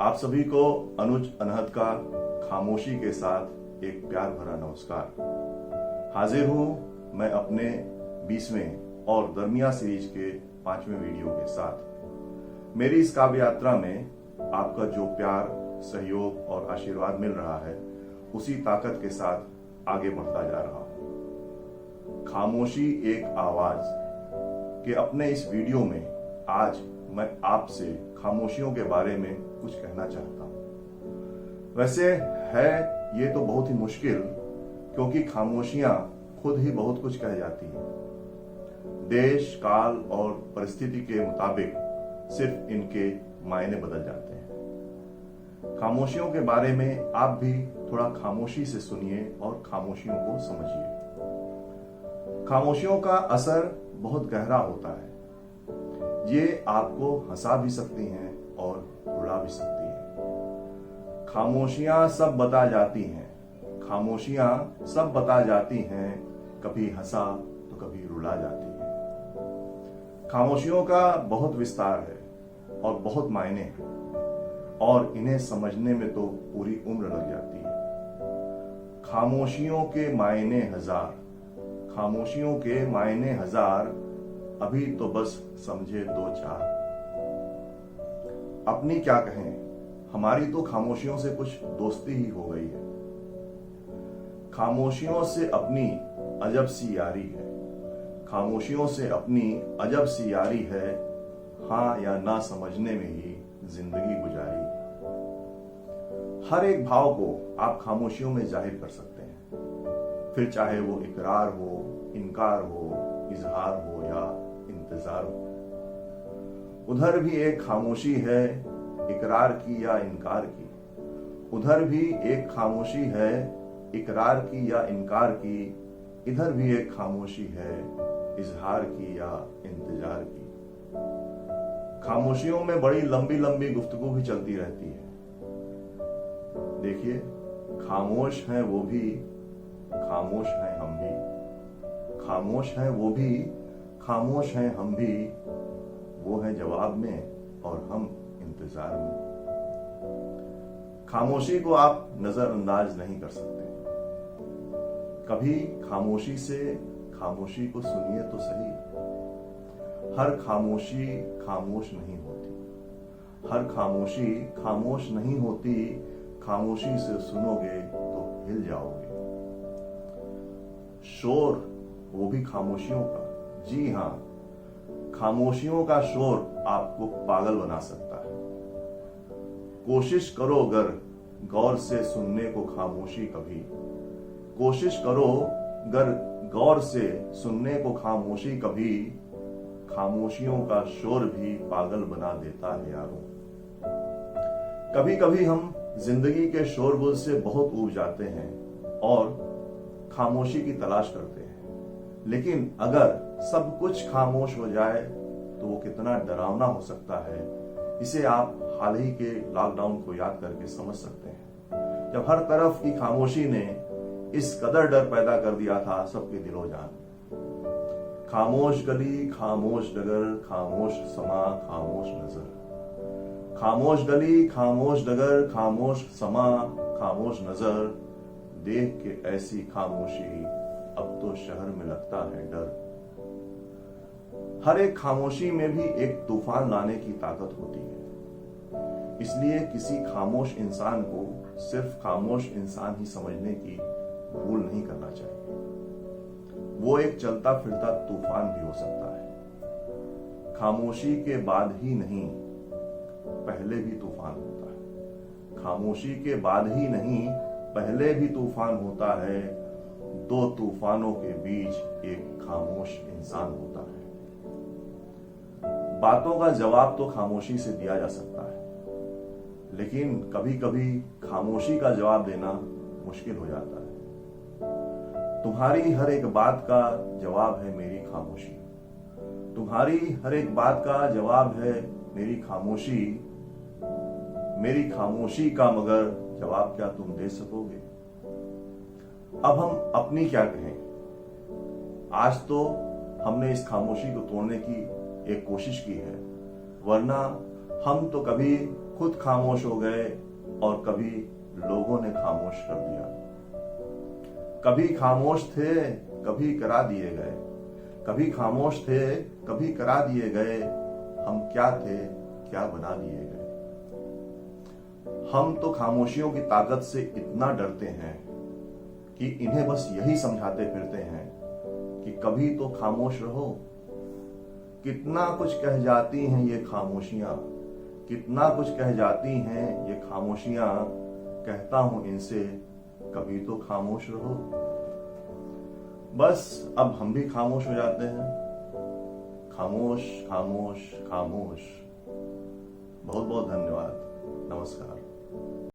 आप सभी को अनुज अनहद का खामोशी के साथ एक प्यार भरा नमस्कार। हाजिर हूं मैं अपने 20वें और दरमिया सीरीज के 5वें वीडियो के साथ। मेरी इस काव्य यात्रा में आपका जो प्यार, सहयोग और आशीर्वाद मिल रहा है, उसी ताकत के साथ आगे बढ़ता जा रहा हूं। खामोशी एक आवाज के अपने इस वीडियो में आज मैं आपसे खामोशियों के बारे में कुछ कहना चाहता हूं। वैसे है ये तो बहुत ही मुश्किल, क्योंकि खामोशियां खुद ही बहुत कुछ कह जाती हैं। देश, काल और परिस्थिति के मुताबिक सिर्फ इनके मायने बदल जाते हैं। खामोशियों के बारे में आप भी थोड़ा खामोशी से सुनिए और खामोशियों को समझिए। खामोशियों का असर बहुत गहरा होता है। ये आपको हंसा भी सकती हैं और रुला भी सकती हैं। खामोशियां सब बता जाती हैं, खामोशियां सब बता जाती हैं, कभी हंसा तो कभी रुला जाती है। खामोशियों का बहुत विस्तार है और बहुत मायने हैं, और इन्हें समझने में तो पूरी उम्र लग जाती है। खामोशियों के मायने हजार, खामोशियों के मायने हजार, अभी तो बस समझे दो चार। अपनी क्या कहें, हमारी तो खामोशियों से कुछ दोस्ती ही हो गई है। खामोशियों से अपनी अजब सी यारी है, खामोशियों से अपनी अजब सी यारी है, हाँ या ना समझने में ही जिंदगी गुजारी है। हर एक भाव को आप खामोशियों में जाहिर कर सकते हैं, फिर चाहे वो इकरार हो, इनकार हो, इजहार हो या इंतजार हो। उधर भी एक खामोशी है, इकरार की या इनकार की। उधर भी एक खामोशी है, इकरार की या इनकार की। इधर भी एक खामोशी है, इजहार की या इंतजार की। खामोशियों में बड़ी लंबी लंबी गुफ्तगू भी चलती रहती है। देखिए, खामोश हैं वो भी, खामोश हैं हम भी। खामोश हैं वो भी, खामोश हैं हम भी। वो है जवाब में और हम इंतजार में। खामोशी को आप नजरअंदाज नहीं कर सकते। कभी खामोशी से खामोशी को सुनिए तो सही। हर खामोशी खामोश नहीं होती, हर खामोशी खामोश नहीं होती। खामोशी से सुनोगे तो हिल जाओगे। शोर वो भी खामोशियों का, जी हां, खामोशियों का शोर आपको पागल बना सकता है। कोशिश करो अगर गौर से सुनने को खामोशी कभी, कोशिश करो अगर गौर से सुनने को खामोशी कभी। खामोशियों का शोर भी पागल बना देता है यारों। कभी कभी हम जिंदगी के शोरगुल से बहुत ऊब जाते हैं और खामोशी की तलाश करते हैं, लेकिन अगर सब कुछ खामोश हो जाए तो वो कितना डरावना हो सकता है, इसे आप हाल ही के लॉकडाउन को याद करके समझ सकते हैं, जब हर तरफ की खामोशी ने इस कदर डर पैदा कर दिया था सबके दिलो जान। खामोश गली, खामोश डगर, खामोश समा, खामोश नजर। खामोश गली, खामोश डगर, खामोश समा, खामोश नजर। देख के ऐसी खामोशी अब तो शहर में लगता है डर। हर एक खामोशी में भी एक तूफान लाने की ताकत होती है। इसलिए किसी खामोश इंसान को सिर्फ खामोश इंसान ही समझने की भूल नहीं करना चाहिए। वो एक चलता फिरता तूफान भी हो सकता है। खामोशी के बाद ही नहीं, पहले भी तूफान होता है। खामोशी के बाद ही नहीं, पहले भी तूफान होता है। दो तूफानों के बीच एक खामोश इंसान होता है। बातों का जवाब तो खामोशी से दिया जा सकता है, लेकिन कभी कभी खामोशी का जवाब देना मुश्किल हो जाता है। तुम्हारी हर एक बात का जवाब है मेरी खामोशी। तुम्हारी हर एक बात का जवाब है मेरी खामोशी। मेरी खामोशी का मगर जवाब क्या तुम दे सकोगे? अब हम अपनी क्या कहें? आज तो हमने इस खामोशी को तोड़ने की एक कोशिश की है, वरना हम तो कभी खुद खामोश हो गए और कभी लोगों ने खामोश कर दिया। कभी खामोश थे, कभी करा दिए गए। कभी खामोश थे, कभी करा दिए गए। हम क्या थे, क्या बना दिए गए। हम तो खामोशियों की ताकत से इतना डरते हैं कि इन्हें बस यही समझाते फिरते हैं कि कभी तो खामोश रहो। कितना कुछ कह जाती हैं ये खामोशियां, कितना कुछ कह जाती हैं ये खामोशियां। कहता हूं इनसे कभी तो खामोश रहो। बस अब हम भी खामोश हो जाते हैं। खामोश खामोश खामोश। बहुत बहुत धन्यवाद। नमस्कार।